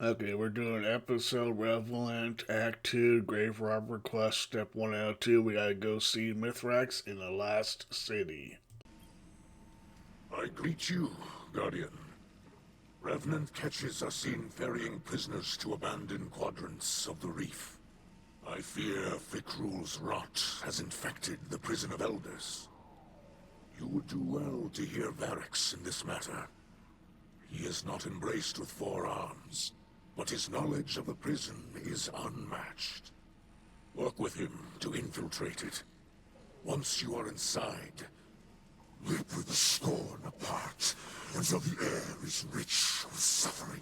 Okay, we're doing episode Revenant, Act 2, Grave Robber Quest, Step 1 out of 2. We gotta go see Mithrax in the last city. I greet you, Guardian. Revenant catches are seen ferrying prisoners to abandoned quadrants of the reef. I fear Fikrul's rot has infected the prison of elders. You would do well to hear Varix in this matter. He is not embraced with four arms, but his knowledge of the prison is unmatched. Work with him to infiltrate it. Once you are inside, rip with the scorn apart until the air is rich with suffering.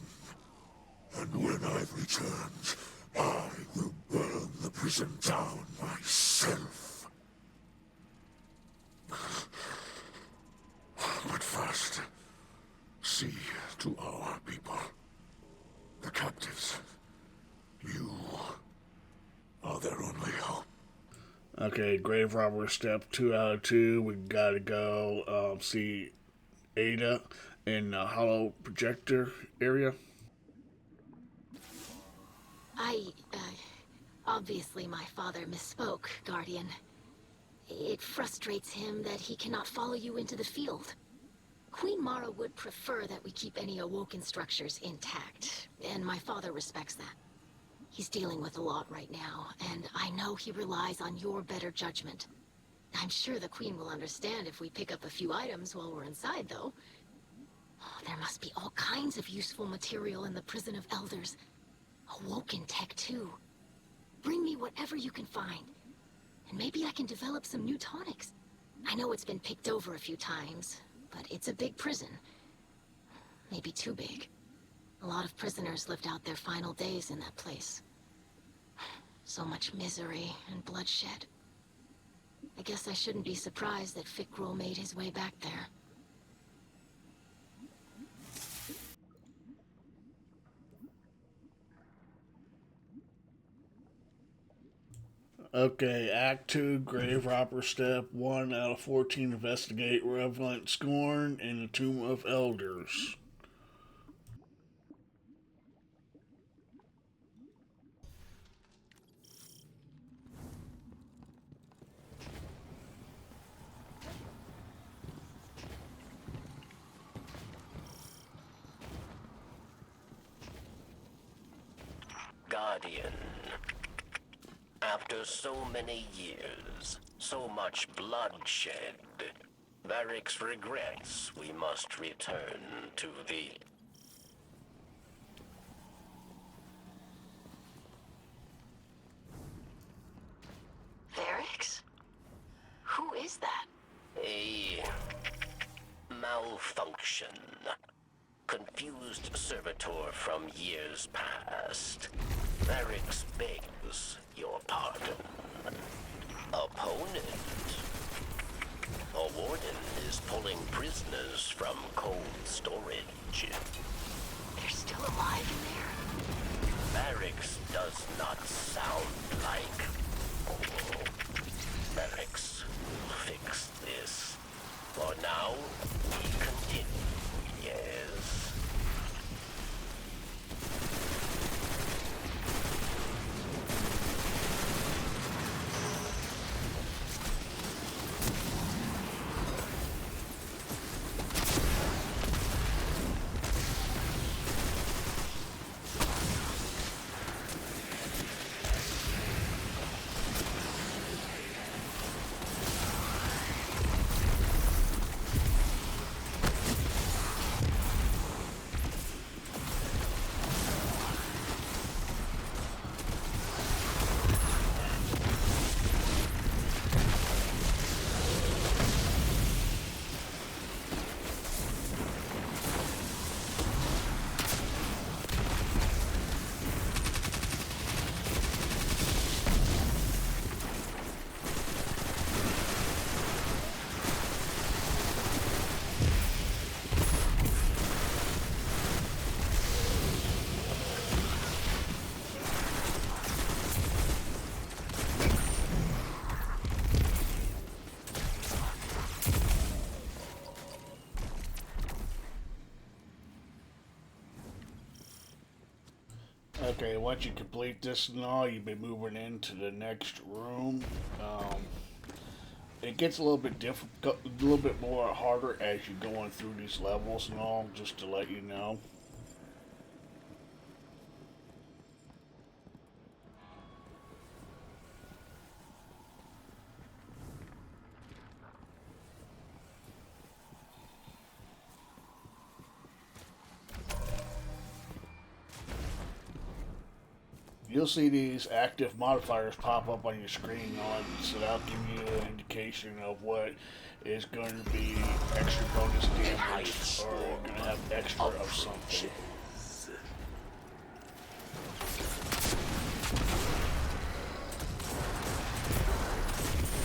And when I've returned, I will burn the prison down myself. But first, see to our people. The captives. You are their only hope. Okay, Grave Robber, Step 2 out of 2. We gotta go see Ada in the Hollow Projector area. Obviously my father misspoke, Guardian. It frustrates him that he cannot follow you into the field. Queen Mara would prefer that we keep any awoken structures intact, and my father respects that. He's dealing with a lot right now, and I know he relies on your better judgment. I'm sure the Queen will understand if we pick up a few items while we're inside, though. Oh, there must be all kinds of useful material in the Prison of Elders. Awoken tech, too. Bring me whatever you can find. And maybe I can develop some new tonics. I know it's been picked over a few times, but it's a big prison. Maybe too big. A lot of prisoners lived out their final days in that place. So much misery and bloodshed. I guess I shouldn't be surprised that Fikrul made his way back there. Okay, Act 2, Grave Robber, Step 1 out of 14. Investigate Revenant Scorn in the Tomb of Elders. Guardian. After so many years, so much bloodshed, Varix regrets we must return to the... Varix? Who is that? a malfunction. Confused servitor from years past. Varix begs your pardon. Opponent. A warden is pulling prisoners from cold storage. They're still alive in there? Varix does not sound like... Varix will fix this. For now, we continue, yes. Okay, once you complete this and all, you'll be moving into the next room. Um, it gets a little bit difficult, a little bit more harder as you're going through these levels and all, just to let you know. You'll see these active modifiers pop up on your screen on, so that'll give you an indication of what is going to be extra bonus damage or you're going to have extra of something.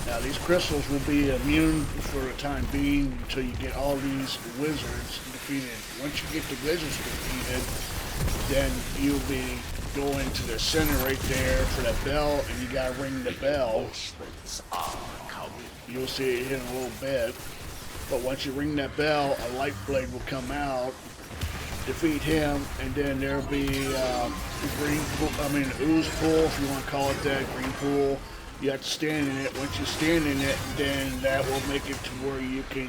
Now these crystals will be immune for the time being until you get all these wizards defeated. Once you get the wizards defeated, then you'll be going to the center right there for that bell, and you gotta ring the bell. You'll see it in a little bit. But once you ring that bell, a light blade will come out, defeat him, and then there'll be ooze pool, if you want to call it that, green pool. You have to stand in it. Once you stand in it, then that will make it to where you can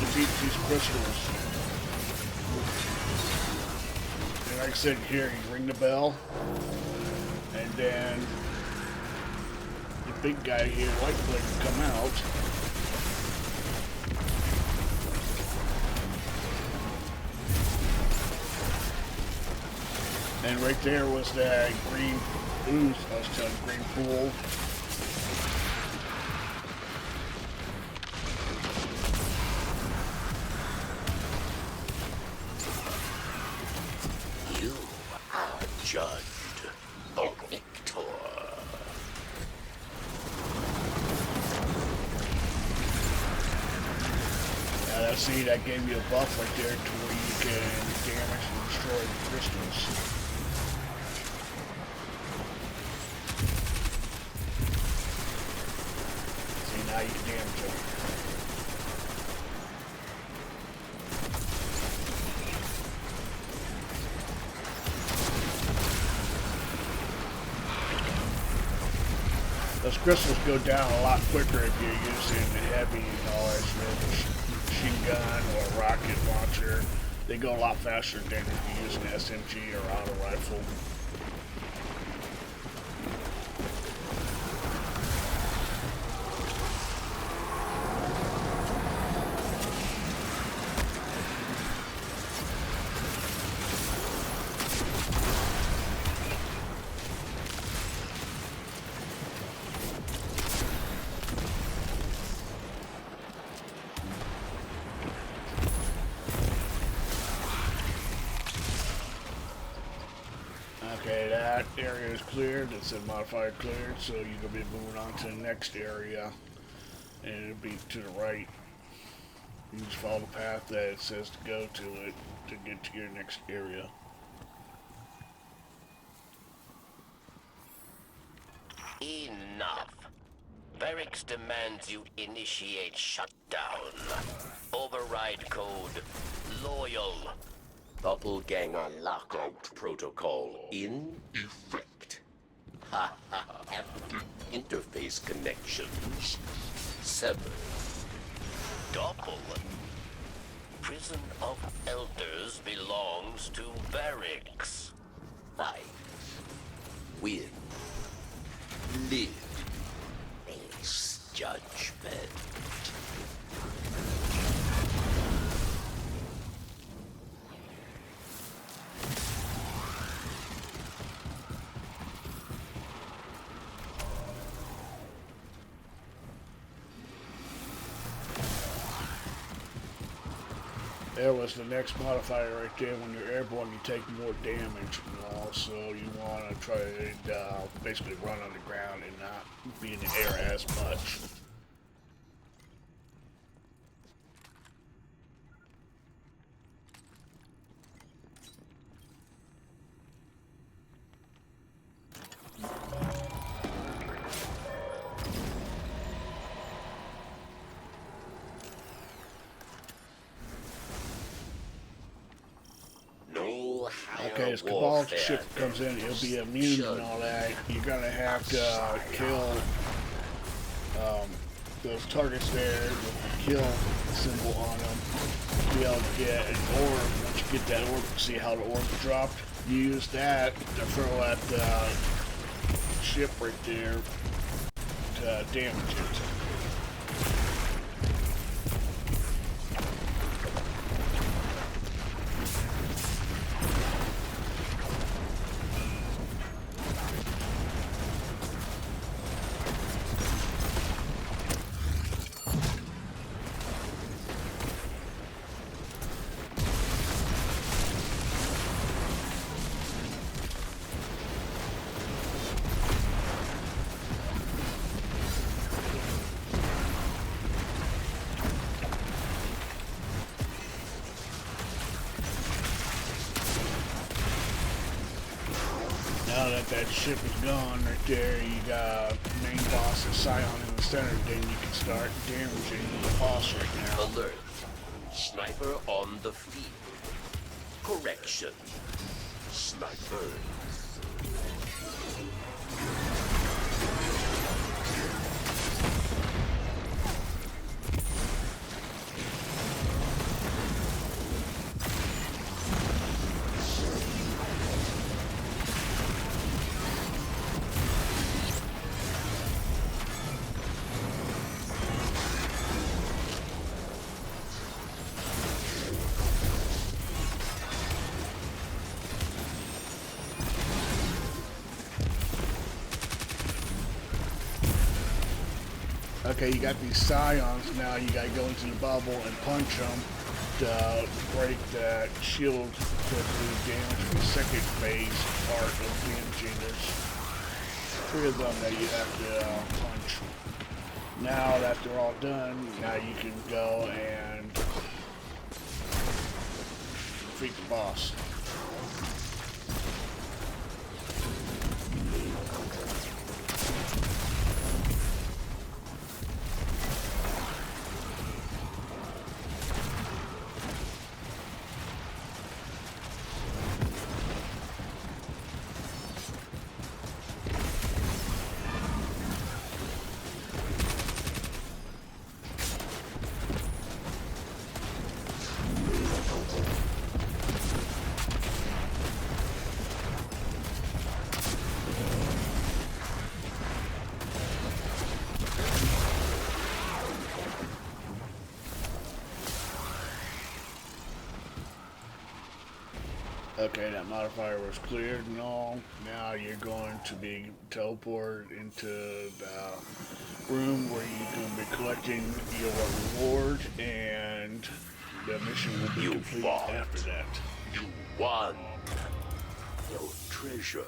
defeat these crystals. And like I said, here you ring the bell, and then the big guy here, light blade, will come out. And right there was that green ooze, I was telling you, green pool. You are judged, O Victor. Now, see, that gave you a buff right there to where you can damage and destroy the crystals. Now you can damage them. Those crystals go down a lot quicker if you're using the heavy, as your machine gun or rocket launcher. They go a lot faster than if you're using an SMG or auto rifle. Okay, that area is cleared. It said modifier cleared, so you're going to be moving on to the next area. And it'll be to the right. You just follow the path that it says to go to it to get to your next area. Enough. Varix demands you initiate shutdown. Override code loyal. Doppelganger lockout protocol in effect. Ha ha. Active interface connections severed. Doppel. Prison of Elders belongs to Varix. Fight. Win. Live. Ace judgment. There was the next modifier right there. When you're airborne, you take more damage, and also you want to try to basically run on the ground and not be in the air as much. Okay, his Cabal ship comes in, he'll be immune and all that. You're gonna have to kill those targets there with the kill symbol on them to be able to get an orb. Once you get that orb, see how the orb dropped. Use that to throw at the ship right there to damage it. Now that that ship is gone right there, you got main boss and Scion in the center, then you can start damaging the boss right now. Alert. Sniper on the field. Correction. Snipers. Okay, you got these Scions now, you gotta go into the bubble and punch them to break that shield to do damage for the second phase part of damaging. There's 3 of them that you have to punch. Now that they're all done, now you can go and defeat the boss. Okay, that modifier was cleared and all. Now you're going to be teleported into the room where you're going to be collecting your reward, and the mission will be complete after that. You won. Your treasure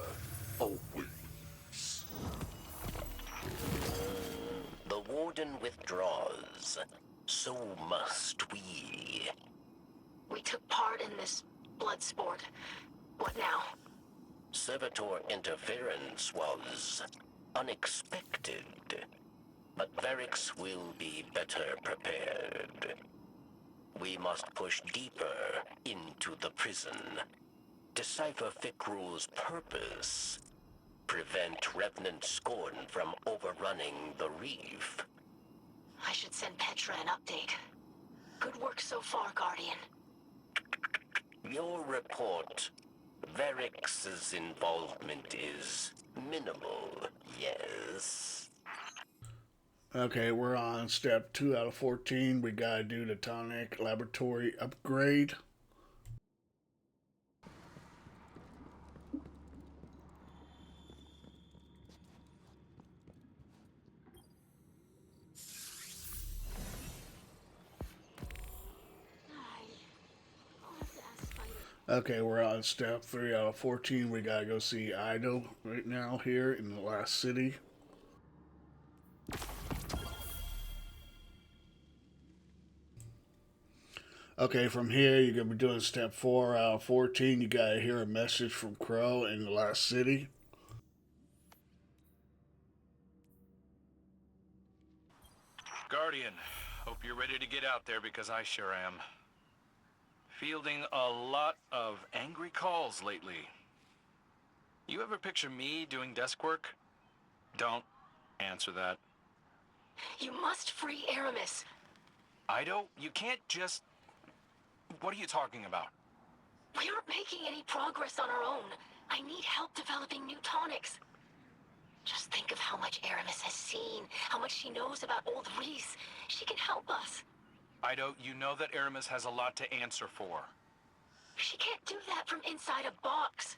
awaits. The Warden withdraws. So must we. We took part in this blood sport. What now? Servitor interference was unexpected, but Varix will be better prepared. We must push deeper into the prison, decipher Fikrul's purpose, prevent Revenant Scorn from overrunning the reef. I should send Petra an update. Good work so far, Guardian. Your report, Varix's involvement is minimal, yes? Okay, we're on step 2 out of 14. We gotta do the tonic laboratory upgrade. Okay, we're on step 3 out of 14. We gotta go see Ido right now here in the last city. Okay, from here you're gonna be doing step 4 out of 14. You gotta hear a message from Crow in the last city. Guardian, hope you're ready to get out there because I sure am. fielding a lot of angry calls lately. You ever picture me doing desk work? Don't answer that. You must free Aramis. Ido, you can't just... What are you talking about? We aren't making any progress on our own. I need help developing new tonics. Just think of how much Aramis has seen, how much she knows about old Reese. She can help us. Ido, you know that Aramis has a lot to answer for. She can't do that from inside a box.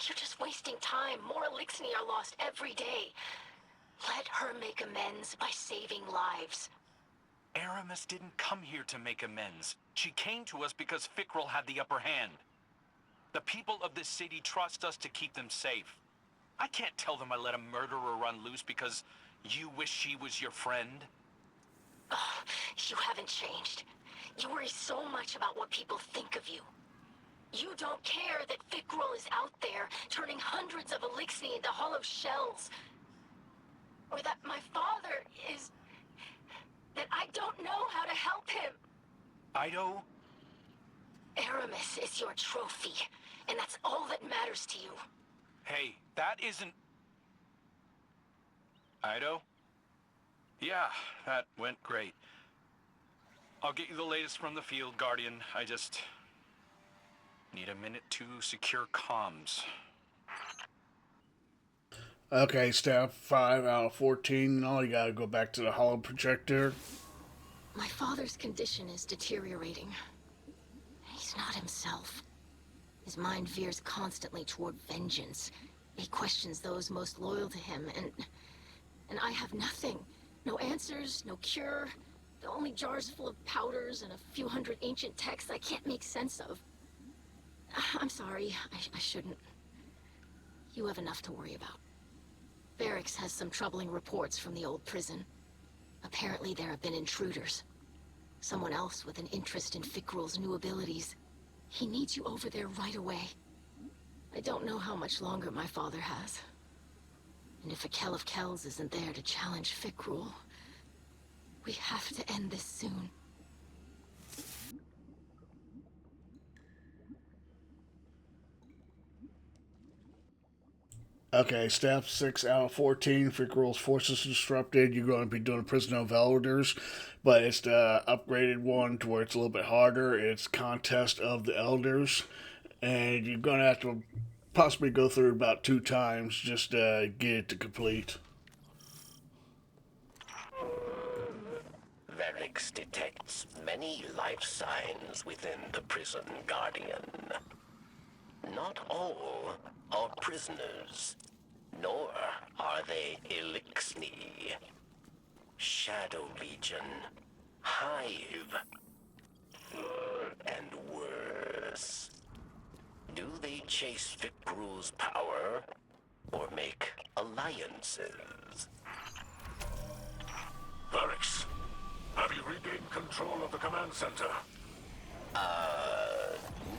You're just wasting time. More elixir are lost every day. Let her make amends by saving lives. Aramis didn't come here to make amends. She came to us because Fickrell had the upper hand. The people of this city trust us to keep them safe. I can't tell them I let a murderer run loose because you wish she was your friend. Oh, you haven't changed. You worry so much about what people think of you. You don't care that Fickrell is out there, turning hundreds of elixir into hollow shells. Or that my father is... that I don't know how to help him. Ido? Aramis is your trophy, and that's all that matters to you. Hey, that isn't... Ido? Yeah, that went great. I'll get you the latest from the field, Guardian. I just... need a minute to secure comms. Okay, staff 5 out of 14. Now you gotta go back to the hollow projector. My father's condition is deteriorating. He's not himself. His mind veers constantly toward vengeance. He questions those most loyal to him, and I have nothing. No answers, no cure. The only jars full of powders and a few hundred ancient texts I can't make sense of. I'm sorry, I shouldn't. You have enough to worry about. Barracks has some troubling reports from the old prison. Apparently there have been intruders. Someone else with an interest in Fickrell's new abilities. He needs you over there right away. I don't know how much longer my father has. And if a Kell of Kells isn't there to challenge Fickrell, we have to end this soon. Okay, staff 6 out of 14. Fickrell's forces disrupted. You're going to be doing a Prison of Elders, but it's the upgraded one to where it's a little bit harder. It's Contest of the Elders, and you're going to have to possibly go through about 2 times just to get it to complete. Varix detects many life signs within the prison, Guardian. Not all are prisoners, nor are they Elixni. Shadow Legion, Hive, and worse. Do they chase Fickrell's power, or make alliances? Varix, have you regained control of the command center?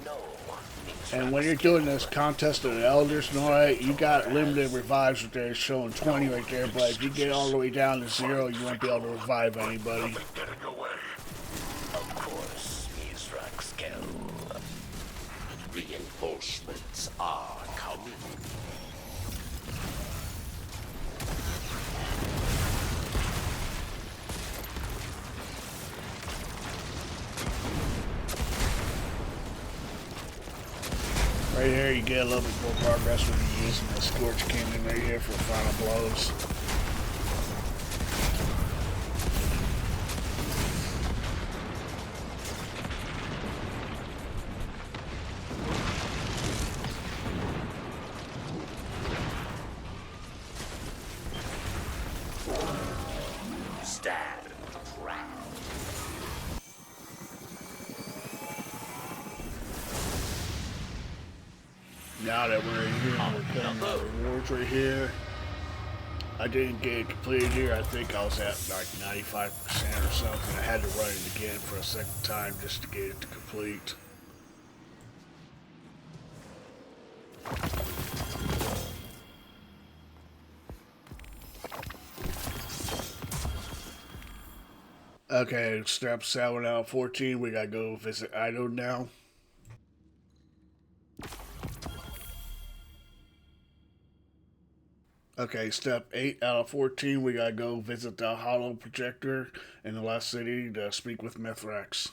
No. And when you're doing this Contest of the Elders and all that, you got limited revives right there showing 20 right there, but if you get all the way down to 0, you won't be able to revive anybody. Getting away. Of course, Mizraxkel. Reinforcements are coming. Right here, you get a little bit more progress when you're using the Scorch Cannon right here for final blows. Stand proud. Now that we're in here, we're putting the rewards right here. I didn't get it completed here. I think I was at like 95% or something. I had to run it again for a second time just to get it to complete. Okay, step 7 out of 14. We gotta go visit Ido now. Okay, step 8 out of 14. We gotta go visit the Hollow Projector in the last city to speak with Mithrax.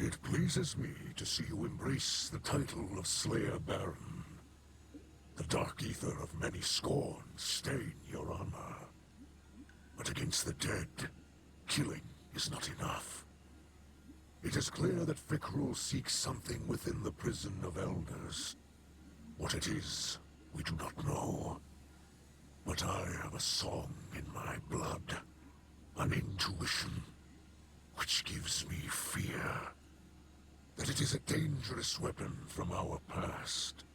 It pleases me to see you embrace the title of Slayer Baron. The dark ether of many scorns stain your armor. But against the dead, killing is not enough. It is clear that Fikrul seeks something within the prison of elders. What it is, we do not know. But I have a song in my blood, an intuition, which gives me fear. That it is a dangerous weapon from our past.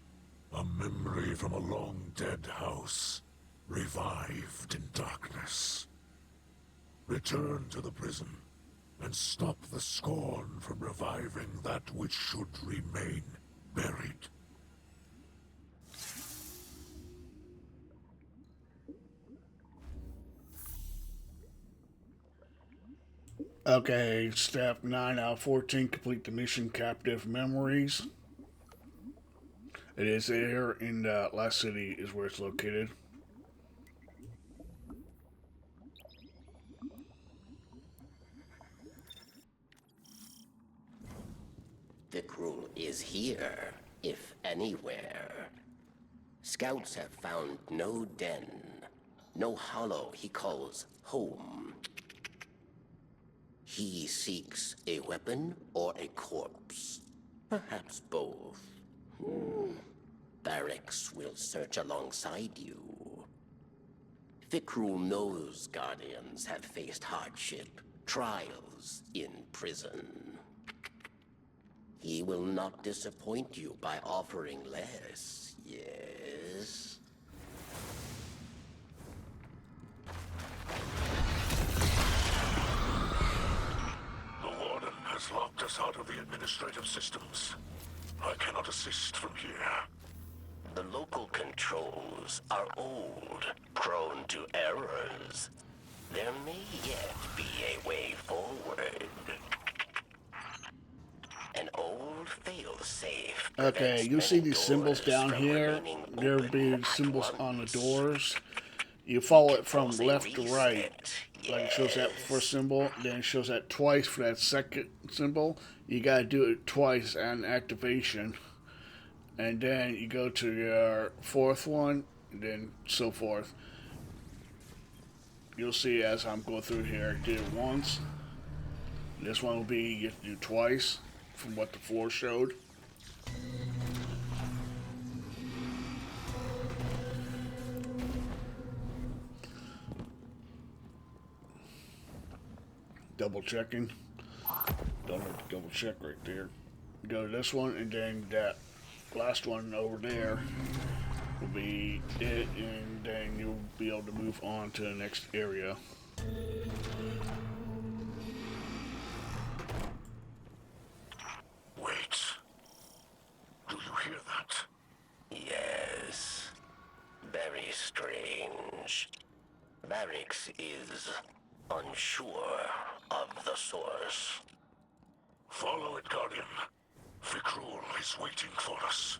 A memory from a long-dead house, revived in darkness. Return to the prison, and stop the scorn from reviving that which should remain buried. Okay, step 9 out of 14. Complete the mission Captive Memories. It is here in the last city is where it's located. Fikrul is here, if anywhere. Scouts have found no den, no hollow he calls home. He seeks a weapon or a corpse. Perhaps both. Barracks will search alongside you. Fikrul knows Guardians have faced hardship, trials in prison. He will not disappoint you by offering less, yes? The Warden has locked us out of the administrative systems. I cannot assist from here. The local controls are old, prone to errors. There may yet be a way forward. An old fail-safe. Okay, you see these symbols down here? There'll be symbols on the doors. You follow it from left to right. Like it shows that first symbol, then it shows that twice for that second symbol. You gotta do it twice on activation. And then you go to your fourth one, and then so forth. You'll see as I'm going through here, I did it once. This one will be you have to do twice, from what the 4 showed. Double checking. Don't have to double check right there. Go to this one, and then that last one over there will be it, and then you'll be able to move on to the next area. Wait. Do you hear that? Yes. Very strange. Barracks is unsure of the source. Follow it, Guardian. Fikrul is waiting for us.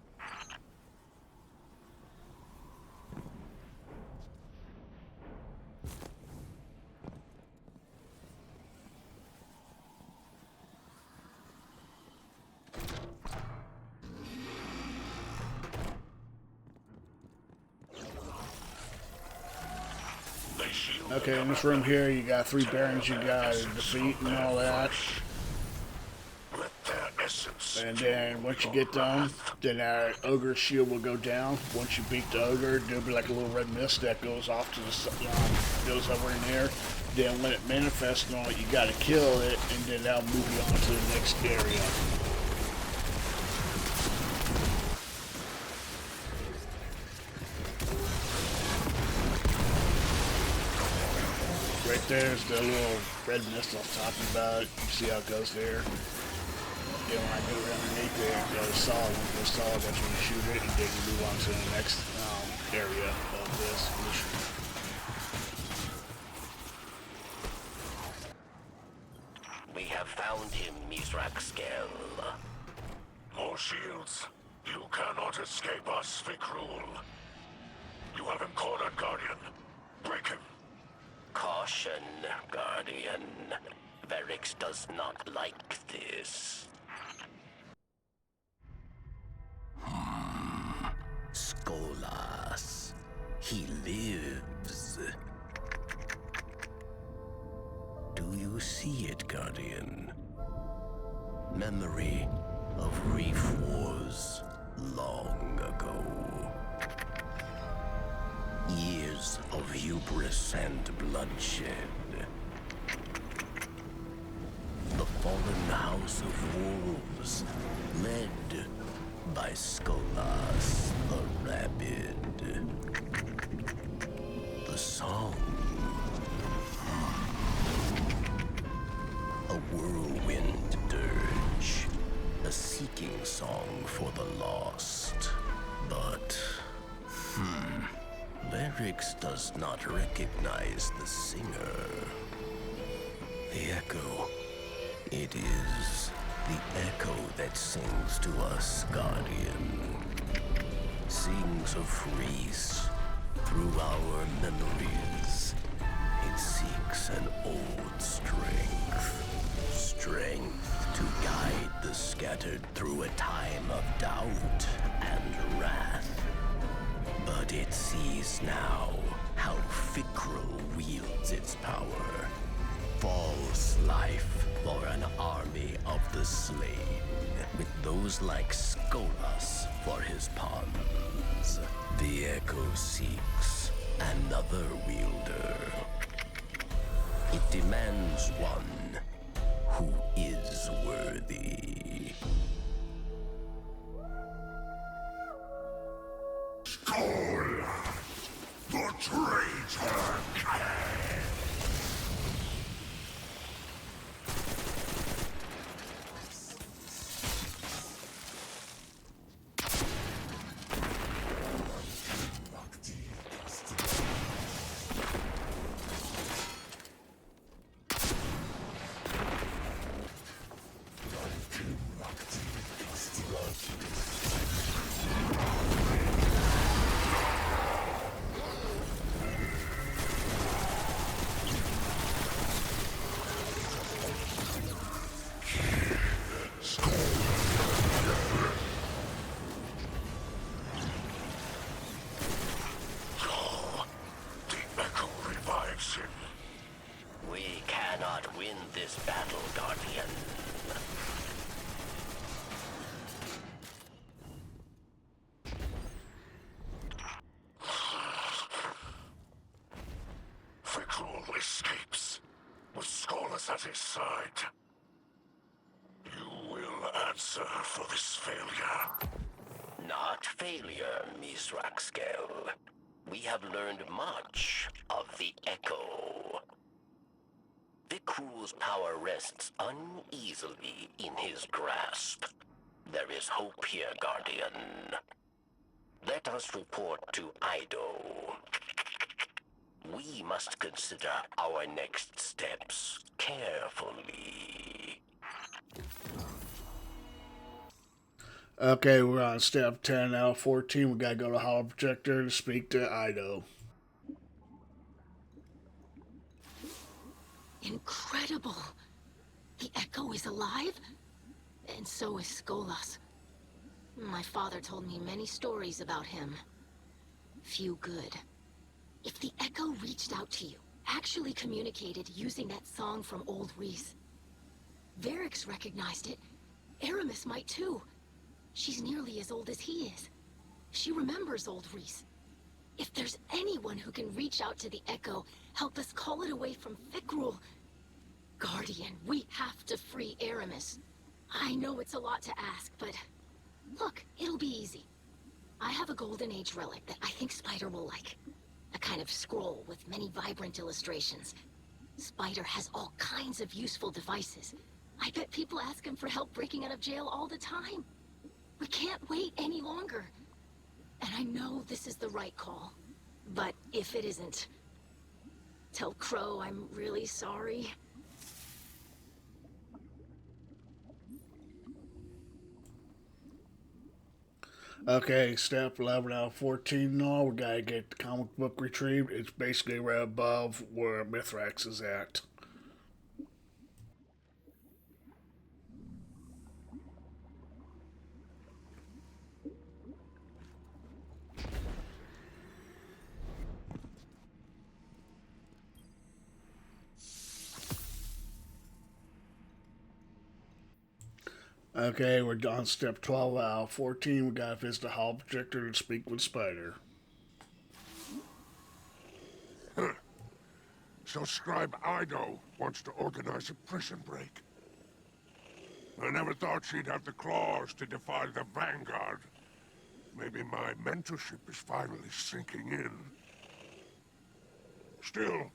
Okay, in this room here, you got 3 barons you gotta defeat and all that. And then once you get done, then our ogre shield will go down. Once you beat the ogre, there'll be like a little red mist that goes off to the goes over in there. Then when it manifests and all, you gotta kill it, and then that'll move you on to the next area. Right there's the little red mist I was talking about. You see how it goes there? Then when I go underneath there, it goes solid. When it goes solid, that's when you shoot it, and then you move on to the next area of this mission. him, Mizraxkel. More shields. You cannot escape us, Vikrul. You have him cornered, Guardian. Break him. Caution, Guardian. Verix does not like this. Skolas. He lives. Do you see it, Guardian? Memory of Reef Wars long ago. Years of hubris and bloodshed. The fallen House of Wolves, led by Skolas the Rabid. The song. A whirlwind dirge. A seeking song for the lost. But, Verix does not recognize the singer. The echo. It is the echo that sings to us, Guardian. Sings of Reese through our memories. It seeks an old strength. Strength to guide the scattered through a time of doubt and wrath. But it sees now how Fikrul wields its power. False life for an army of the slain, with those like Skolas for his pawns. The Echo seeks another wielder. It demands one who is worthy. Skull! The traitor! We cannot win this battle, Guardian. Fikrul escapes, with Skolas at his side. You will answer for this failure. Not failure, Mizraxkel. We have learned much of the Echo. Vikrul's power rests uneasily in his grasp. There is hope here, Guardian. Let us report to Ido. We must consider our next steps carefully. Okay, we're on step 10 now. 14, we gotta go to Hollow Projector to speak to Ido. Incredible! The Echo is alive? And so is Skolas. My father told me many stories about him. Few good. If the Echo reached out to you, actually communicated using that song from Old Reese, Verix recognized it. Aramis might too. She's nearly as old as he is. She remembers Old Reese. If there's anyone who can reach out to the Echo, help us call it away from Fikrul. Guardian, we have to free Aramis. I know it's a lot to ask, but look, it'll be easy. I have a Golden Age relic that I think Spider will like. A kind of scroll with many vibrant illustrations. Spider has all kinds of useful devices. I bet people ask him for help breaking out of jail all the time. We can't wait any longer. And I know this is the right call. But if it isn't, tell Crow I'm really sorry. Okay, step 11 out of 14 now. We gotta get the comic book retrieved. It's basically right above where Mithrax is at. Okay, we're on step 12 out of 14. We gotta visit the hall projector and speak with Spider. So Scribe Ido wants to organize a prison break. I never thought she'd have the claws to defy the Vanguard. Maybe my mentorship is finally sinking in. Still,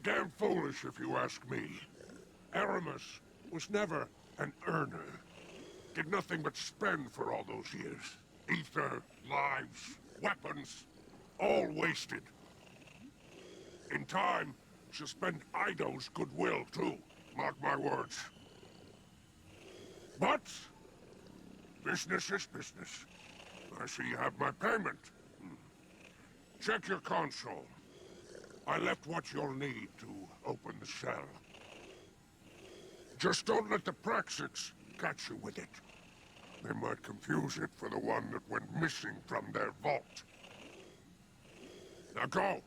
damn foolish if you ask me. Aramis was never an earner. Did nothing but spend for all those years. Ether, lives, weapons, all wasted. In time, she'll spend Ido's goodwill, too. Mark my words. But, business is business. I see you have my payment. Check your console. I left what you'll need to open the cell. Just don't let the Praxics catch you with it. They might confuse it for the one that went missing from their vault. Now go.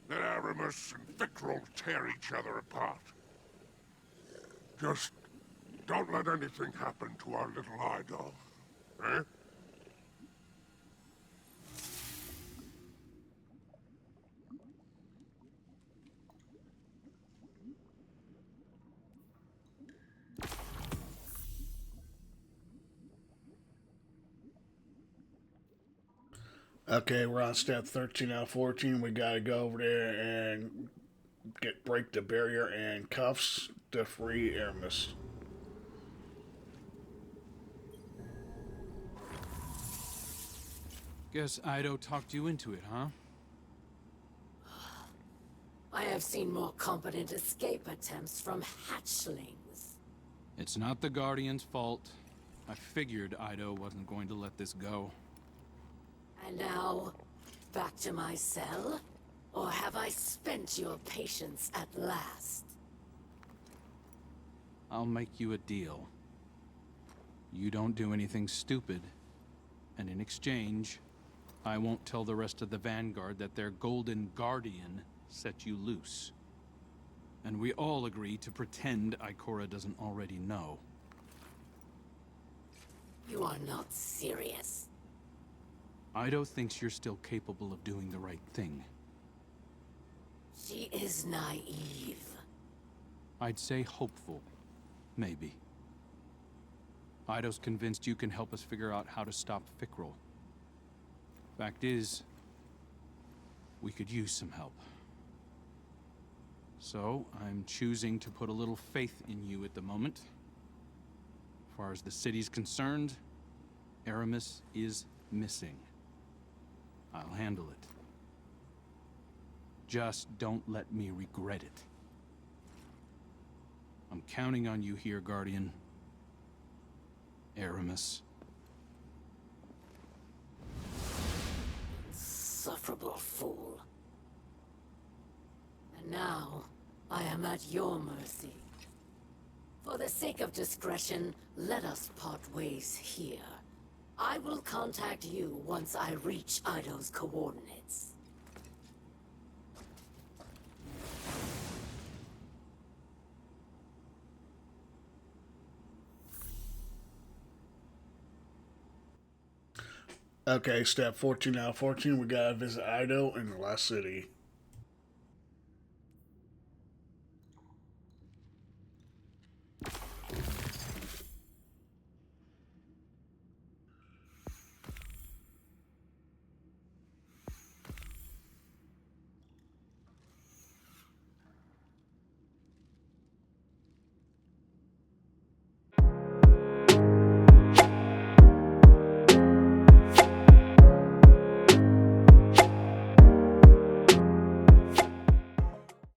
Let Aramis and Vickrol tear each other apart. Just don't let anything happen to our little idol. Eh? Okay, we're on step 13 out of 14. We gotta go over there and break the barrier and cuffs to free Aramis. Guess Ido talked you into it, huh? I have seen more competent escape attempts from hatchlings. It's not the Guardian's fault. I figured Ido wasn't going to let this go. And now, back to my cell? Or have I spent your patience at last? I'll make you a deal. You don't do anything stupid, and in exchange, I won't tell the rest of the Vanguard that their Golden Guardian set you loose. And we all agree to pretend Ikora doesn't already know. You are not serious. Ido thinks you're still capable of doing the right thing. She is naive. I'd say hopeful. Maybe. Ido's convinced you can help us figure out how to stop Vickrol. Fact is, we could use some help. So, I'm choosing to put a little faith in you at the moment. As far as the city's concerned, Aramis is missing. I'll handle it. Just don't let me regret it. I'm counting on you here, Guardian. Aramis. Insufferable fool. And now, I am at your mercy. For the sake of discretion, let us part ways here. I will contact you once I reach Ido's coordinates. Okay, step 14 out of 14. We gotta visit Ido in the last city.